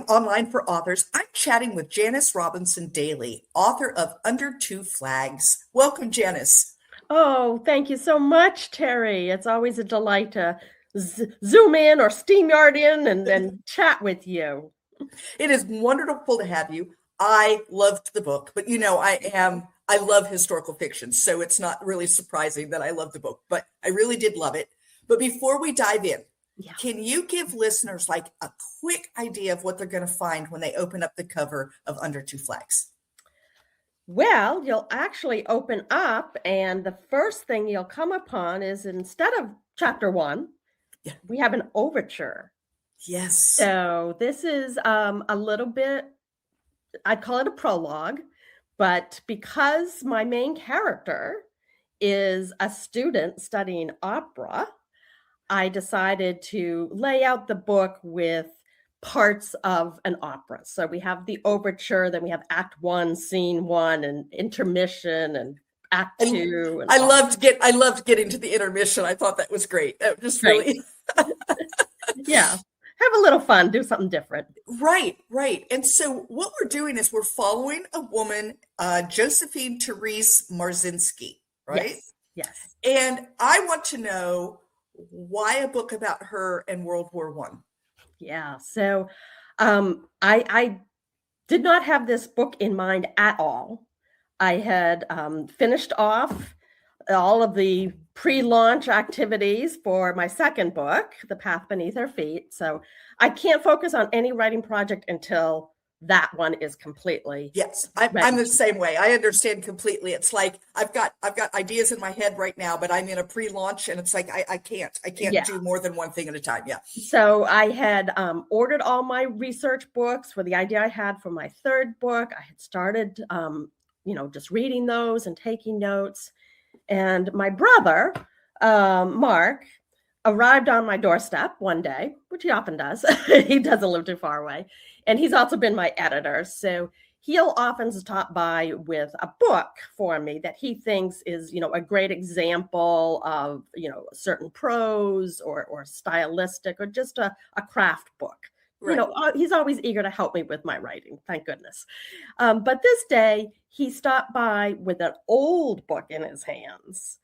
Online for Authors. I'm chatting with Janis Robinson Daly, author of Under Two Flags. Welcome, Janis. Oh, thank you so much, Terry. It's always a delight to zoom in or SteamYard in and chat with you. It is wonderful to have you. I loved the book, but I love historical fiction, so it's not really surprising that I love the book, but I really did love it. But before we dive in, can you give listeners like a quick idea of what they're going to find when they open up the cover of Under Two Flags? Well, you'll actually open up, and the first thing you'll come upon is, instead of chapter 1, we have an overture. Yes. So this is a little bit, I'd call it a prologue, but because my main character is a student studying opera, I decided to lay out the book with parts of an opera. So we have the overture, then we have act 1, scene 1, and intermission, and act 2. I loved getting to the intermission. I thought that was great. That was just really yeah. Have a little fun, do something different. Right. And so what we're doing is we're following a woman, Josephine Therese Marzinski, right? Yes. And I want to know why a book about her and World War I. Yeah. So I did not have this book in mind at all. I had finished off all of the pre-launch activities for my second book, The Path Beneath Her Feet. So I can't focus on any writing project until that one is completely. Yes, I'm the same way. I understand completely. It's like I've got ideas in my head right now, but I'm in a pre-launch, and it's like I can't do more than one thing at a time. Yeah. So I had ordered all my research books for the idea I had for my third book. I had started, just reading those and taking notes. And my brother, Mark, arrived on my doorstep one day, which he often does. He doesn't live too far away. And he's also been my editor. So he'll often stop by with a book for me that he thinks is, a great example of, certain prose or stylistic or just a craft book. Right. He's always eager to help me with my writing, thank goodness. But this day, he stopped by with an old book in his hands.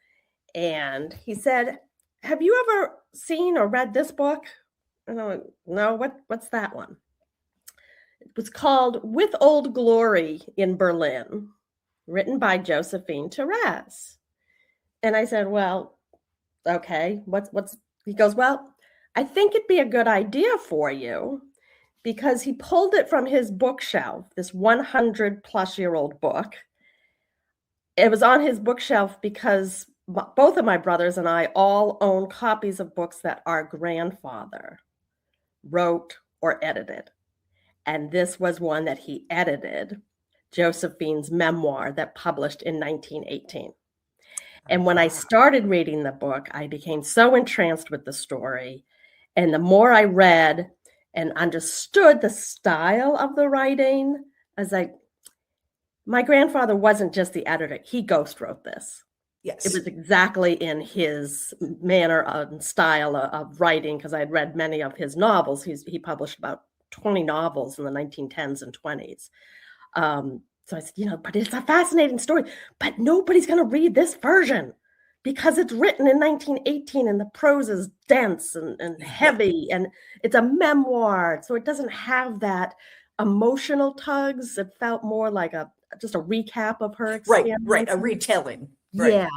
And he said, "Have you ever seen or read this book?" And I went, "No, what's that one?" It was called With Old Glory in Berlin, written by Josephine Therese. And I said, "Well, okay, what's," he goes, "Well, I think it'd be a good idea for you," because he pulled it from his bookshelf, this 100-plus-year-old book. It was on his bookshelf because both of my brothers and I all own copies of books that our grandfather wrote or edited. And this was one that he edited, Josephine's memoir that published in 1918. And when I started reading the book, I became so entranced with the story. And the more I read and understood the style of the writing, my grandfather wasn't just the editor, he ghost wrote this. Yes. It was exactly in his manner and style of writing, because I had read many of his novels. He published about 20 novels in the 1910s and 20s. So I said, but it's a fascinating story, but nobody's going to read this version because it's written in 1918 and the prose is dense and heavy, and it's a memoir. So it doesn't have that emotional tugs. It felt more like just a recap of her experience. Right, a retelling. Right. Yeah.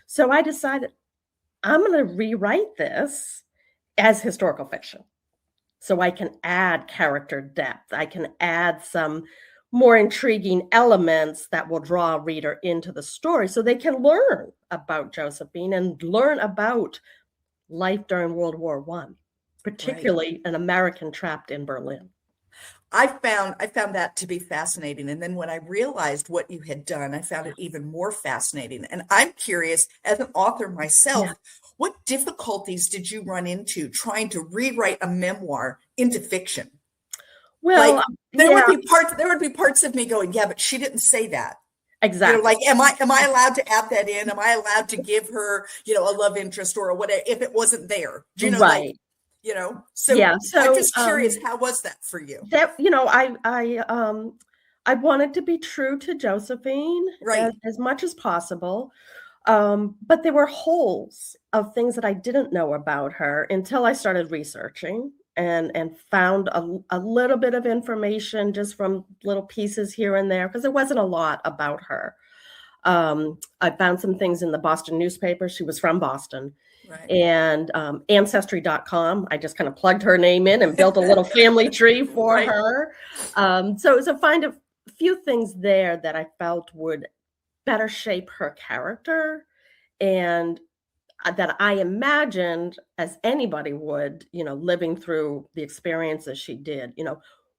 So I decided I'm going to rewrite this as historical fiction. So I can add character depth. I can add some more intriguing elements that will draw a reader into the story so they can learn about Josephine and learn about life during World War I, particularly an American trapped in Berlin. I found that to be fascinating. And then when I realized what you had done, I found it even more fascinating. And I'm curious, as an author myself, what difficulties did you run into trying to rewrite a memoir into fiction? Well, there would be parts of me going, yeah, but she didn't say that. Exactly. Am I allowed to add that in? Am I allowed to give her, a love interest or whatever if it wasn't there? Do you know? Right. So Yeah. I'm So just curious, how was that for you? that, I wanted to be true to Josephine Right. as much as possible. But there were holes of things that I didn't know about her until I started researching and found a little bit of information just from little pieces here and there, because there wasn't a lot about her. I found some things in the Boston newspaper. She was from Boston. Right. And ancestry.com, I just kind of plugged her name in and built a little family tree for Right. her. So find a few things there that I felt would better shape her character, and that I imagined, as anybody would, living through the experiences she did,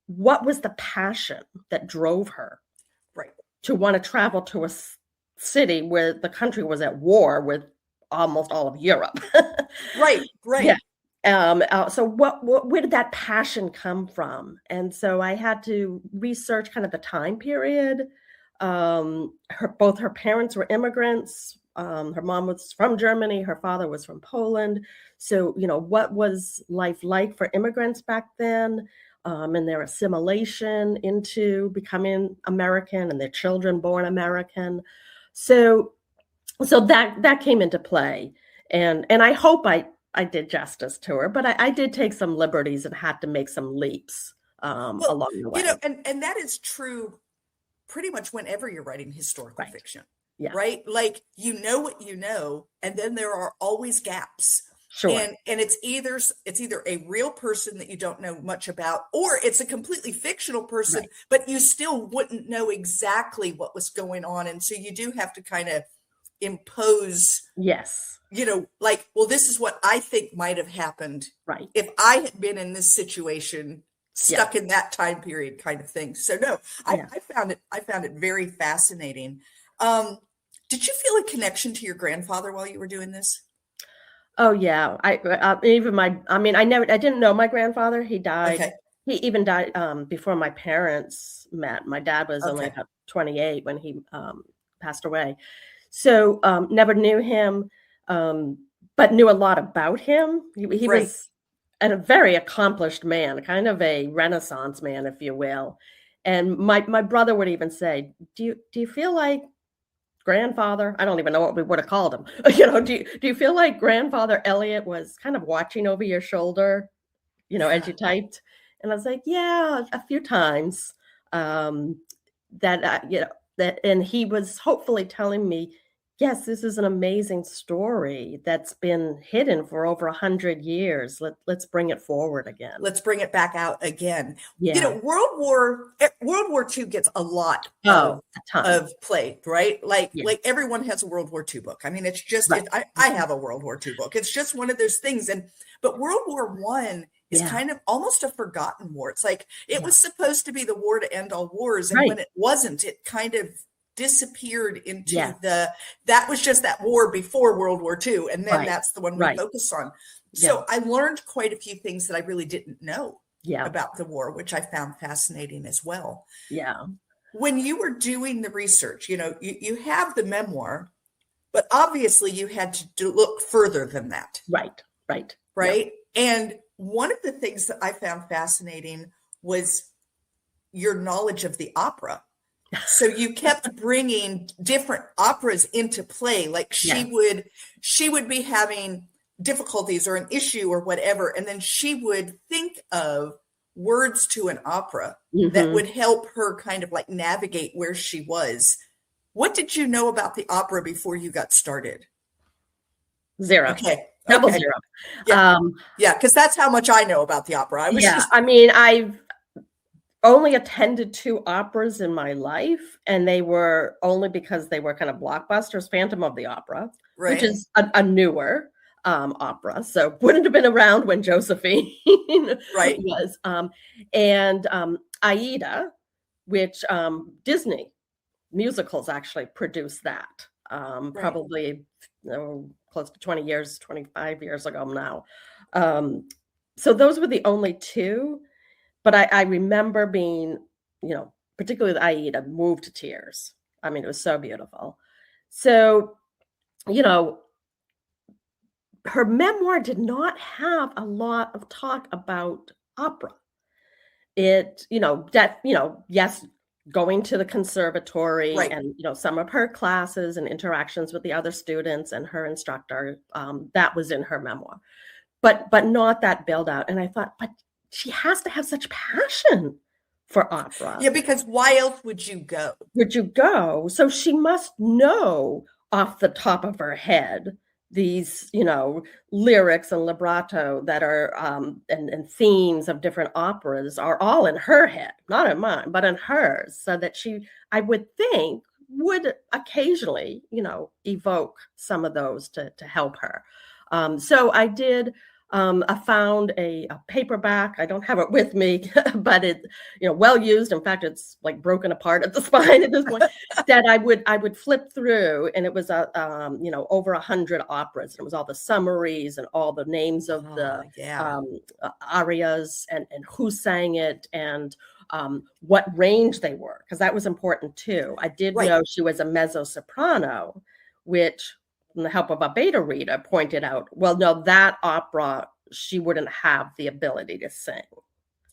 what was the passion that drove her Right. to want to travel to a city where the country was at war with almost all of Europe. Right. Yeah. So where did that passion come from? And so I had to research kind of the time period. Both her parents were immigrants. Her mom was from Germany. Her father was from Poland. So, what was life like for immigrants back then, and their assimilation into becoming American and their children born American. So that came into play. And I hope I did justice to her, but I did take some liberties and had to make some leaps along the way. And that is true pretty much whenever you're writing historical Right. fiction, Yeah. right? Like, what you know, and then there are always gaps. Sure. And it's either a real person that you don't know much about, or it's a completely fictional person, Right. but you still wouldn't know exactly what was going on. And so you do have to kind of impose, Yes. like, well, this is what I think might have happened Right. if I had been in this situation, stuck in that time period, kind of thing. So no, I found it very fascinating. Did you feel a connection to your grandfather while you were doing this? Oh yeah. I didn't know my grandfather. He died. Okay. He even died before my parents met. My dad was only Okay. about 28 when he passed away. So never knew him, but knew a lot about him. He Right. was a very accomplished man, kind of a Renaissance man, if you will. And my brother would even say, do you feel like grandfather? I don't even know what we would have called him. Do you feel like grandfather Eliot was kind of watching over your shoulder, as you typed? And I was like, yeah, a few times. And he was hopefully telling me, yes, this is an amazing story that's been hidden for over 100 years. Let's bring it forward again. Let's bring it back out again. Yeah. World War II gets a lot a ton of play, right? Like everyone has a World War II book. I mean, it's just, right. I have a World War II book. It's just one of those things. But World War I is kind of almost a forgotten war. It's like, it was supposed to be the war to end all wars. And when it wasn't, it kind of disappeared into that was just that war before World War II. And then that's the one we focus on. So I learned quite a few things that I really didn't know about the war, which I found fascinating as well. Yeah. When you were doing the research, you have the memoir, but obviously you had to look further than that. Right. Yep. And one of the things that I found fascinating was your knowledge of the opera. So you kept bringing different operas into play. Like she would be having difficulties or an issue or whatever, and then she would think of words to an opera that would help her kind of like navigate where she was. What did you know about the opera before you got started? Zero. Okay. Double zero. Yeah, because that's how much I know about the opera. I've only attended 2 operas in my life, and they were only because they were kind of blockbusters. Phantom of the Opera, which is a newer opera, so wouldn't have been around when Josephine was. And Aida, which Disney musicals actually produced that, probably close to 20 years, 25 years ago now. So those were the only 2. But I remember being, particularly with Aida, moved to tears. I mean, it was so beautiful. So, her memoir did not have a lot of talk about opera. It, yes, going to the conservatory Right. and, some of her classes and interactions with the other students and her instructor, that was in her memoir, but not that build out. And I thought, but she has to have such passion for opera. Yeah, because why else would you go? So she must know off the top of her head these, lyrics and libretto that are and themes of different operas are all in her head, not in mine, but in hers, so that she, I would think, would occasionally, evoke some of those to help her. So I did. I found a paperback. I don't have it with me, but it, well used. In fact, it's like broken apart at the spine at this point. That I would flip through, and it was over 100 operas. And it was all the summaries and all the names of the arias and who sang it and what range they were, because that was important too. I did know she was a mezzo soprano, which, and the help of a beta reader, pointed out, well, no, that opera, she wouldn't have the ability to sing.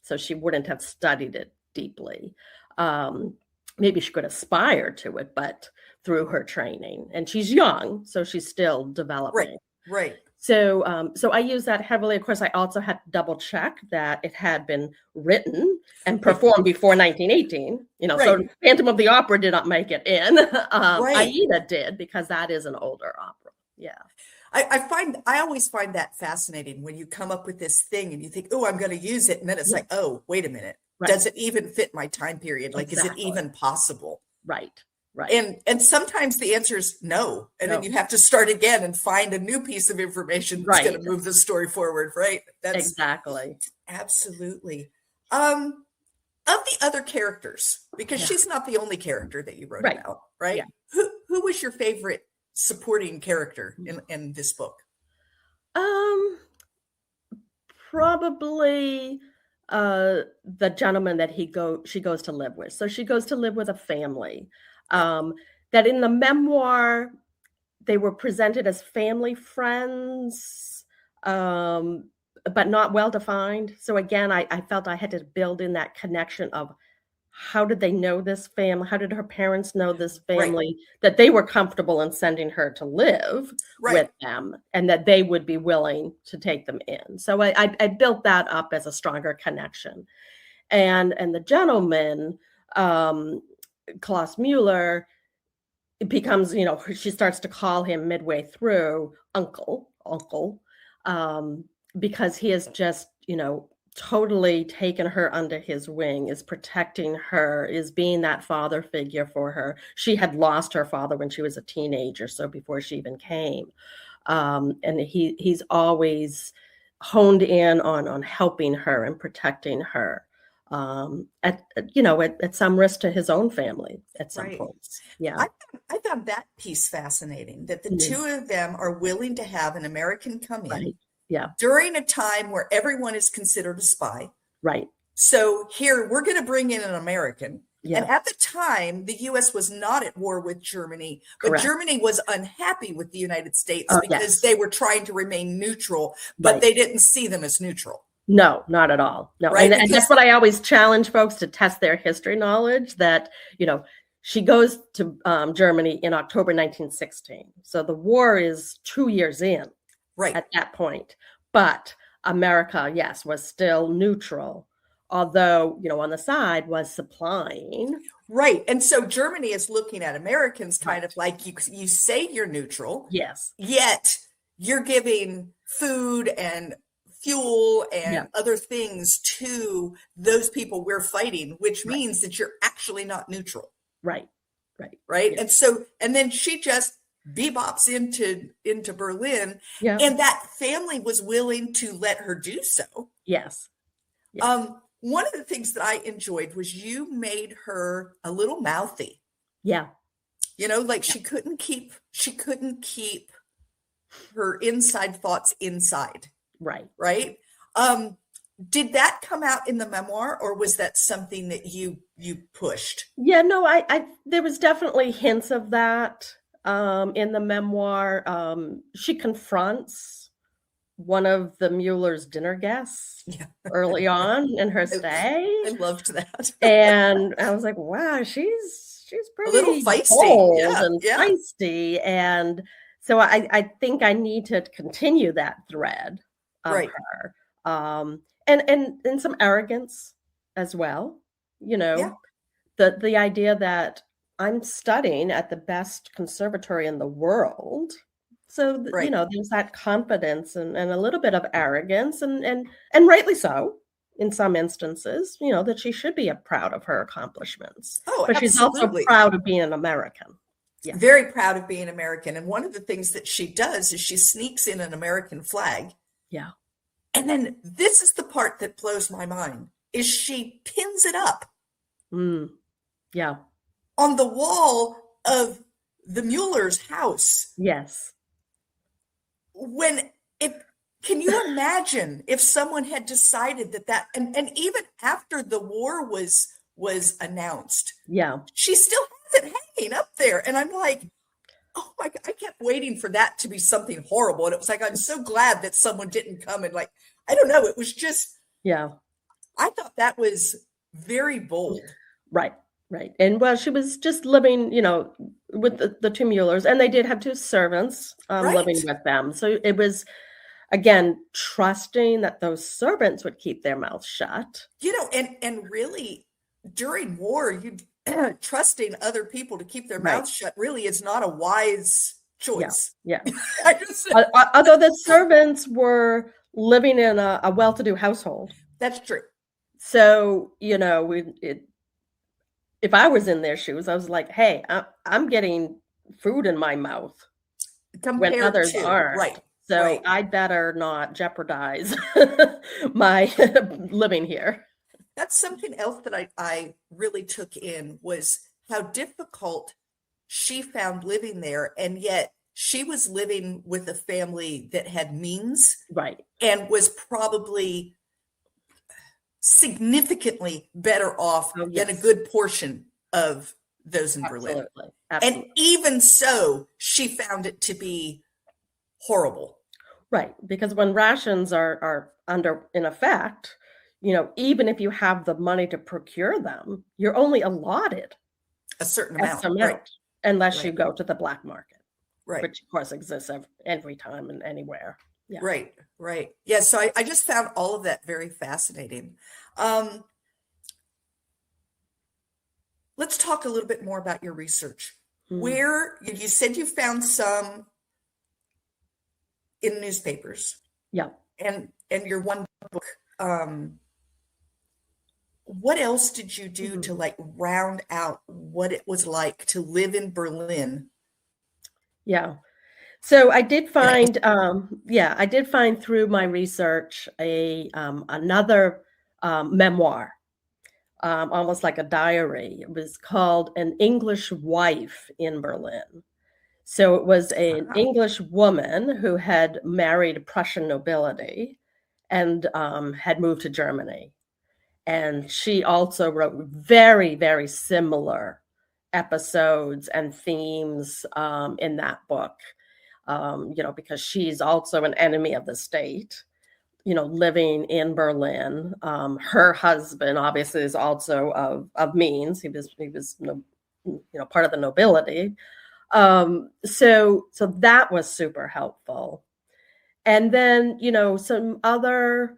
So she wouldn't have studied it deeply. Maybe she could aspire to it, but through her training. And she's young, so she's still developing. Right. So I use that heavily. Of course, I also had to double check that it had been written and performed before 1918. So Phantom of the Opera did not make it in. Aida did, because that is an older opera. Yeah. I always find that fascinating when you come up with this thing and you think, oh, I'm going to use it. And then it's like, oh, wait a minute. Right. Does it even fit my time period? Like, Is it even possible? Right. And sometimes the answer is no. And then you have to start again and find a new piece of information that's going to move the story forward. Right. That's exactly. Absolutely. Of the other characters, because she's not the only character that you wrote about, right? Yeah. Who was your favorite supporting character in this book? Probably the gentleman that she goes to live with. So she goes to live with a family. That in the memoir, they were presented as family friends, but not well defined. So again, I felt I had to build in that connection of how did they know this family? How did her parents know this family? That they were comfortable in sending her to live with them, and that they would be willing to take them in. So I built that up as a stronger connection. And the gentleman, Klaus Mueller, it becomes, she starts to call him midway through uncle, because he has just, totally taken her under his wing, is protecting her, is being that father figure for her. She had lost her father when she was a teenager, so before she even came. And he's always honed in on helping her and protecting her. At some risk to his own family at some points. Yeah. I found that piece fascinating, that the two of them are willing to have an American come in during a time where everyone is considered a spy. Right. So here we're going to bring in an American. Yeah. And at the time, the U.S. was not at war with Germany, but Germany was unhappy with the United States because they were trying to remain neutral, but they didn't see them as neutral. No, not at all. No. Right? And that's what I always challenge folks to test their history knowledge, that, she goes to Germany in October 1916. So the war is 2 years in at that point. But America, yes, was still neutral, although, on the side was supplying. Right. And so Germany is looking at Americans kind of like, you say you're neutral. Yes. Yet you're giving food and fuel and other things to those people we're fighting, which means that you're actually not neutral. Right. Yeah. And so, and then she just bebops into Berlin, and that family was willing to let her do so. Yes. One of the things that I enjoyed was you made her a little mouthy. Yeah. She couldn't keep her inside thoughts inside. Right. Did that come out in the memoir, or was that something that you pushed? Yeah, no, I there was definitely hints of that in the memoir. She confronts one of the Mueller's dinner guests Yeah. early on in her stay. I loved that. And I was like, wow, she's A little pretty feisty. bold Yeah. and Yeah. feisty. And so I think I need to continue that thread of Right. her. And some arrogance as well, Yeah. the idea that I'm studying at the best conservatory in the world. So, Right. there's that confidence and a little bit of arrogance and rightly so in some instances, that she should be proud of her accomplishments. Oh, But she's also absolutely. proud of being an American. Yeah. Very proud of being American. And one of the things that she does is she sneaks in an American flag. Yeah. And then this is the part that blows my mind, is she pins it up Yeah. on the wall of the Mueller's house. Yes. Can you imagine if someone had decided that and even after the war was announced, Yeah. she still has it hanging up there. And I'm like, oh my God, I kept waiting for that to be something horrible. And it was like, I'm so glad that someone didn't come and I don't know. It was just, Yeah. I thought that was very bold. Right. And well, she was just living, with the two Muellers, and they did have two servants living with them. So it was, again, trusting that those servants would keep their mouths shut. And really during war, trusting other people to keep their mouths shut really is not a wise choice. Yeah. Just, although the servants were living in a well-to-do household. That's true. So, if I was in their shoes, I was like, hey, I'm getting food in my mouth when others aren't. Right. So I better not jeopardize my living here. That's something else that I really took in was how difficult she found living there. And yet she was living with a family that had means. Right. And was probably significantly better off than a good portion of those in Berlin. Absolutely. And even so, she found it to be horrible. Right. Because when rations are in effect, even if you have the money to procure them, you're only allotted a certain amount. Right. Unless you go to the black market. Right. Which of course exists every time and anywhere. Yeah. Right. Yeah. So I just found all of that very fascinating. Let's talk a little bit more about your research. Where you said you found some in newspapers. Yeah. And your one book. What else did you do to round out what it was like to live in Berlin? Yeah. So I did find, I did find through my research another memoir, almost like a diary. It was called An English Wife in Berlin. So it was an English woman who had married Prussian nobility and had moved to Germany. And she also wrote very, very similar episodes and themes in that book. Because she's also an enemy of the state, living in Berlin. Her husband obviously is also of means. He was part of the nobility. So that was super helpful. And then, some other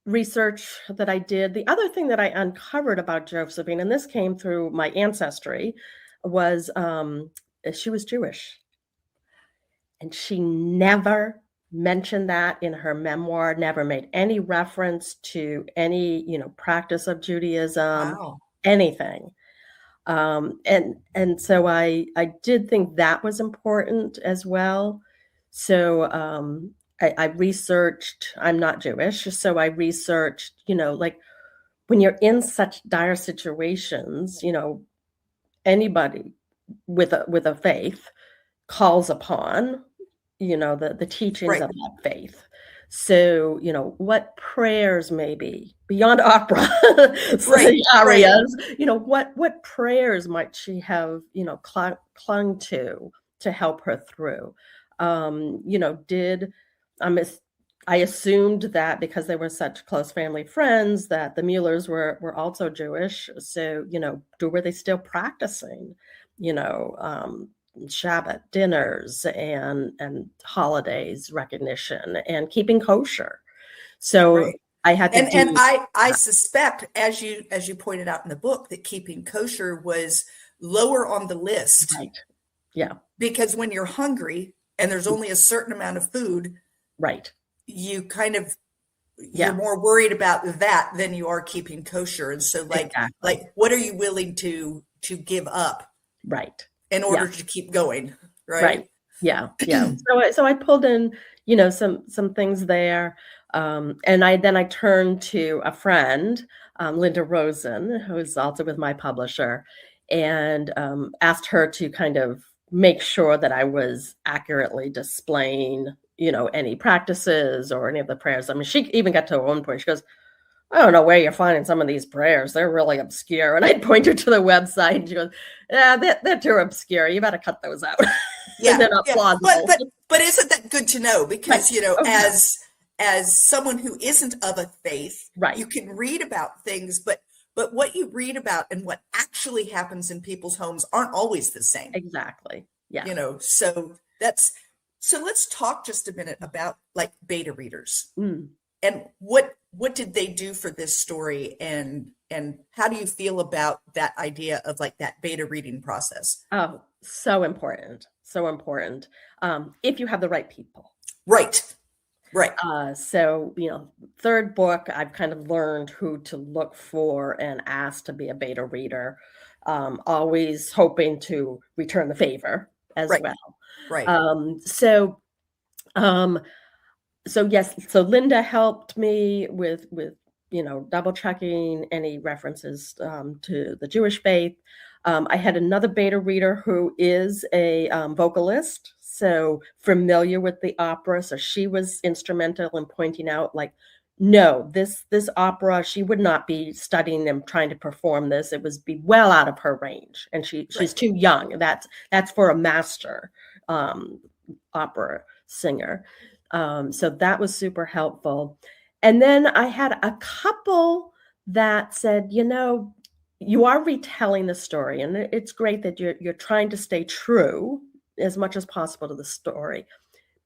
research that I did. The other thing that I uncovered about Josephine, and this came through my ancestry, was she was Jewish. And she never mentioned that in her memoir, never made any reference to any, practice of Judaism, anything. And so I did think that was important as well. So I researched, I'm not Jewish, so I researched, when you're in such dire situations, anybody with a faith calls upon the teachings of that faith. So, what prayers maybe beyond opera arias, what prayers might she have, clung to help her through? Did I assumed that because they were such close family friends that the Muellers were also Jewish. So, were they still practicing, Shabbat dinners and holidays recognition and keeping kosher. So Right. I had to And do I suspect, as you pointed out in the book, that keeping kosher was lower on the list. right. Yeah. Because when you're hungry and there's only a certain amount of food, Right. you kind of Yeah. you're more worried about that than you are keeping kosher. And so Exactly. what are you willing to give up Right. in order to keep going? Right. Right. Yeah. Yeah. So I pulled in, some things there. And I turned to a friend, Linda Rosen, who is also with my publisher, and asked her to kind of make sure that I was accurately displaying, any practices or any of the prayers. I mean, she even got to one point, she goes, I don't know where you're finding some of these prayers. They're really obscure. And I'd point her to the website and she goes, yeah, they're too obscure. You better cut those out. Yeah. They're not plausible. But isn't that good to know? Because, Okay. as someone who isn't of a faith, Right. you can read about things, but what you read about and what actually happens in people's homes aren't always the same. Exactly. Yeah. So let's talk just a minute about like beta readers. Mm. And what did they do for this story, and how do you feel about that idea of like that beta reading process? Oh, so important. So important. If you have the right people. Right. So, third book, I've kind of learned who to look for and ask to be a beta reader, always hoping to return the favor as well. Right. So yes, so Linda helped me with double checking any references to the Jewish faith. I had another beta reader who is a vocalist, so familiar with the opera. So she was instrumental in pointing out, like, no, this opera, she would not be studying and trying to perform this. It was be well out of her range, and she's too young. That's for a master opera singer. So that was super helpful. And then I had a couple that said, you are retelling the story, and it's great that you're trying to stay true as much as possible to the story,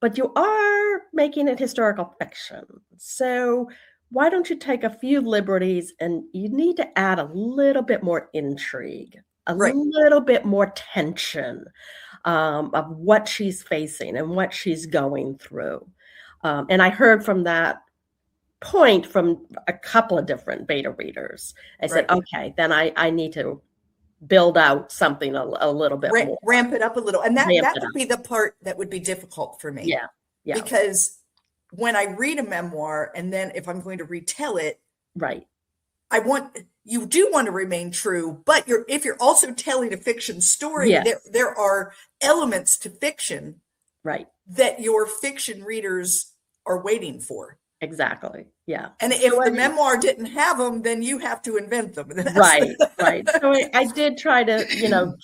but you are making it historical fiction. So why don't you take a few liberties, and you need to add a little bit more intrigue, a little bit more tension of what she's facing and what she's going through. And I heard from that point from a couple of different beta readers. I said, okay, then I need to build out something a little bit more. Ramp it up a little. And that would be the part that would be difficult for me. Yeah. Because when I read a memoir, and then if I'm going to retell it, you do want to remain true, but if you're also telling a fiction story, there are elements to fiction that your fiction readers are waiting for. Exactly. Yeah. And if the memoir didn't have them, then you have to invent them. Right. So I did try to,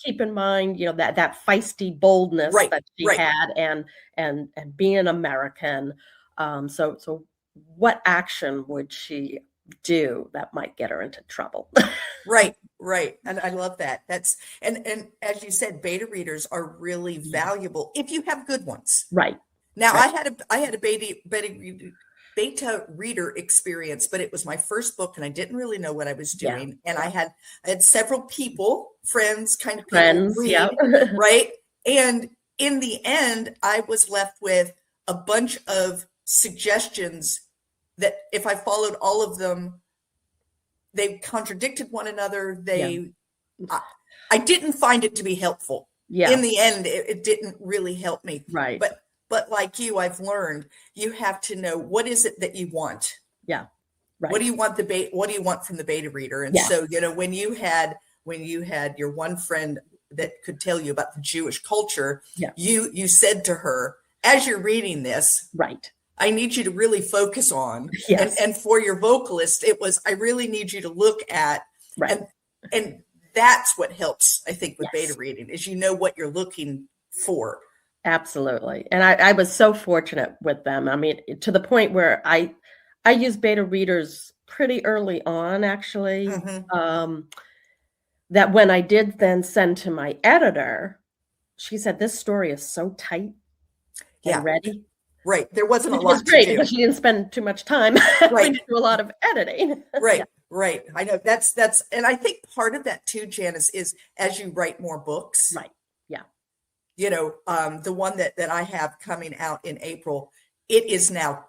keep in mind, that feisty boldness that she had, and being an American. So what action would she do that might get her into trouble? Right. And I love that. And as you said, beta readers are really valuable if you have good ones. Right. Now I had a beta reader experience, but it was my first book and I didn't really know what I was doing. And I had several friends read, right? And in the end, I was left with a bunch of suggestions that if I followed all of them, they contradicted one another. I didn't find it to be helpful. In the end, it didn't really help me. Right. But like you, I've learned you have to know, what is it that you want? Yeah. Right. What do you want what do you want from the beta reader? And so, when you had your one friend that could tell you about the Jewish culture, you said to her, as you're reading this, I need you to really focus on, and for your vocalist, it was, I really need you to look at, and that's what helps, I think, with beta reading, is what you're looking for. Absolutely. And I was so fortunate with them. I mean, to the point where I used beta readers pretty early on, actually. That when I did then send to my editor, she said, this story is so tight and ready. Right. There wasn't a Which was lot to great do. because she didn't spend too much time having to do a lot of editing. Right. Right. I know that's, and I think part of that too, Janis, is as you write more books, Right. Yeah. you know, the one that I have coming out in April, it is now,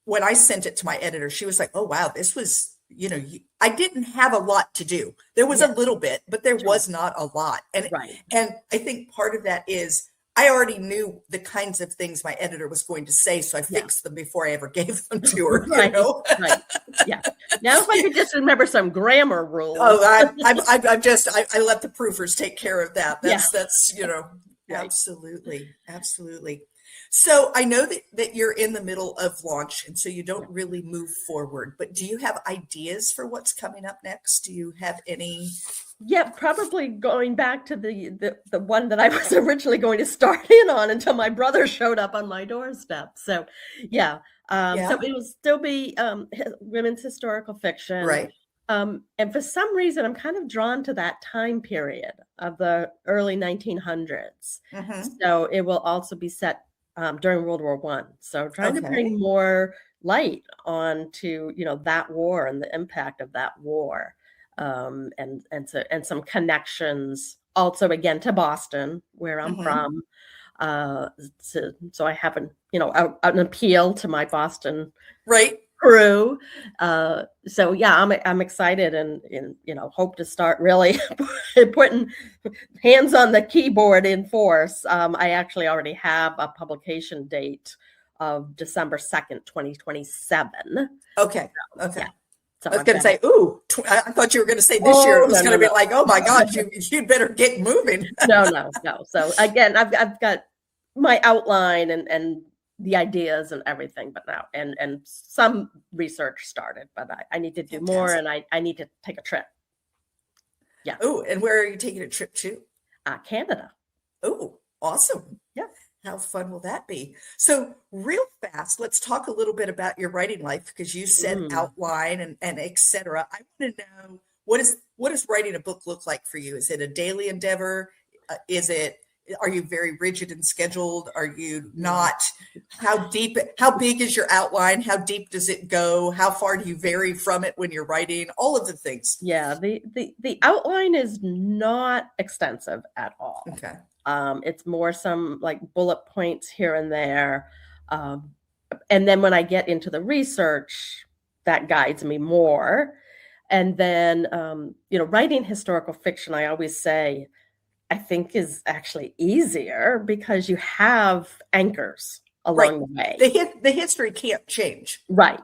when I sent it to my editor, she was like, oh, wow, this was, you know, I didn't have a lot to do. There was a little bit, but there was not a lot. And, and I think part of that is I already knew the kinds of things my editor was going to say, so I fixed them before I ever gave them to her. You know? Yeah. Now, if I could just remember some grammar rules. Oh, I'm just, I let the proofers take care of that. That's, you know, absolutely. Absolutely. So I know that you're in the middle of launch, and so you don't really move forward, but do you have ideas for what's coming up next? Do you have any? Yeah, probably going back to the one that I was originally going to start in on until my brother showed up on my doorstep. So so it will still be women's historical fiction. Right. And for some reason, I'm kind of drawn to that time period of the early 1900s. So it will also be set during World War I. So trying to bring more light onto, you know, that war and the impact of that war. And some connections also again to Boston, where I'm from. So I have an appeal to my Boston crew. So yeah, I'm excited and you know, hope to start really putting hands on the keyboard in force. I actually already have a publication date of December 2nd, 2027. Okay. So I was going to say, ooh, I thought you were going to say this year. It was going to be like, oh my God, you'd better get moving. No. So again, I've got my outline and the ideas and everything, but now and some research started, but I need to do more, and I need to take a trip. Yeah. Oh, and where are you taking a trip to? Canada. Oh, awesome. Yeah. How fun will that be? So real fast, let's talk a little bit about your writing life, because you said outline and et cetera. I want to know, what does writing a book look like for you? Is it a daily endeavor? Are you very rigid and scheduled? Are you not? How big is your outline? How deep does it go? How far do you vary from it when you're writing? All of the things. Yeah, the outline is not extensive at all. Okay. It's more some like bullet points here and there. And then when I get into the research, that guides me more. And then, writing historical fiction, I always say, I think is actually easier because you have anchors along the way. The history can't change. Right.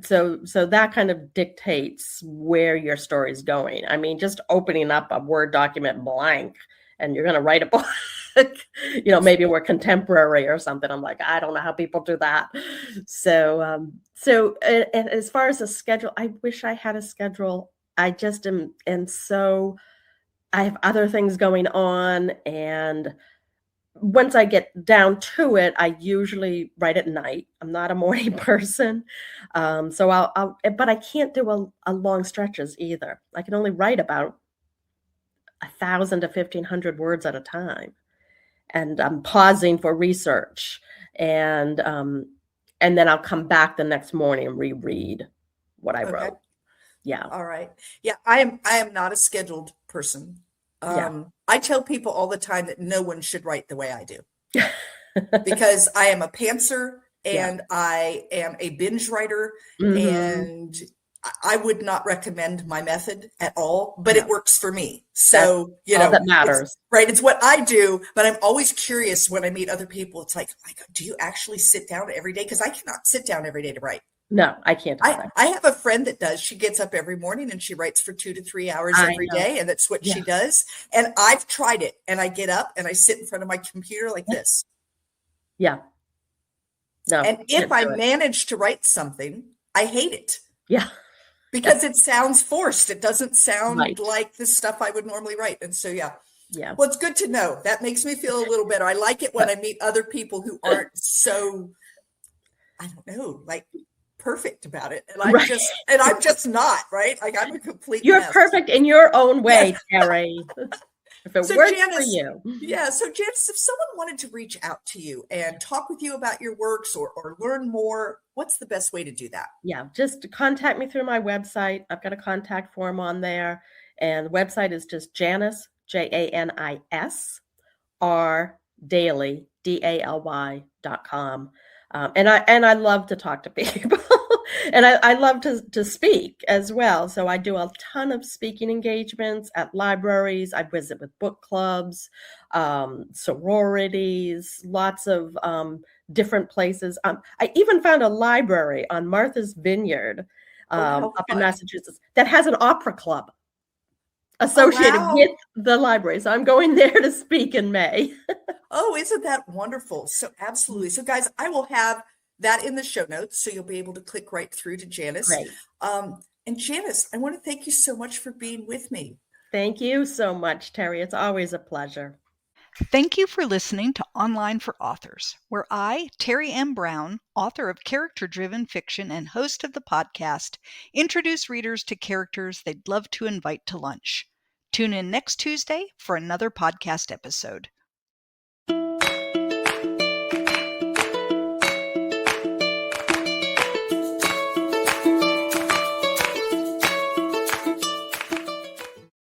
So that kind of dictates where your story is going. I mean, just opening up a Word document blank and you're going to write a book, maybe we're contemporary or something. I'm like, I don't know how people do that. So and as far as a schedule, I wish I had a schedule. I just am so, I have other things going on. And once I get down to it, I usually write at night. I'm not a morning person. So but I can't do a long stretches either. I can only write about 1,000 to 1,500 words at a time. And I'm pausing for research. And then I'll come back the next morning and reread what I wrote. Yeah. All right. Yeah. I am not a scheduled person. I tell people all the time that no one should write the way I do, because I am a pantser and I am a binge writer, and I would not recommend my method at all, but it works for me. So, all that matters. It's what I do, but I'm always curious when I meet other people. It's like, do you actually sit down every day? Because I cannot sit down every day to write. No, I can't. I have a friend that does. She gets up every morning and she writes for 2 to 3 hours every day. And that's what she does. And I've tried it, and I get up and I sit in front of my computer like this. Yeah. No. And if I manage to write something, I hate it. Yeah. Because it sounds forced. It doesn't sound like the stuff I would normally write. And so, yeah. Yeah. Well, it's good to know. That makes me feel a little better. I like it when I meet other people who aren't so, I don't know, like perfect about it. And Right. I'm just not, right? Like I'm a complete You're mess. perfect in your own way, Yes. Terry. If it So works for Janis, you. yeah. So Janis, if someone wanted to reach out to you and talk with you about your works or learn more, what's the best way to do that? Yeah, just contact me through my website. I've got a contact form on there. And the website is just Janis, Janis, R Daly, DALY.com. And I love to talk to people. And I love to speak as well. So I do a ton of speaking engagements at libraries. I visit with book clubs, sororities, lots of different places. I even found a library on Martha's Vineyard How up in fun. Massachusetts that has an opera club Oh, associated wow. with the library. So I'm going there to speak in May. Oh, isn't that wonderful? So absolutely. So guys, I will have that in the show notes, so you'll be able to click right through to Janis. Great. And Janis, I want to thank you so much for being with me. Thank you so much, Terry. It's always a pleasure. Thank you for listening to Online for Authors, where I, Terry M. Brown, author of character-driven fiction and host of the podcast, introduce readers to characters they'd love to invite to lunch. Tune in next Tuesday for another podcast episode.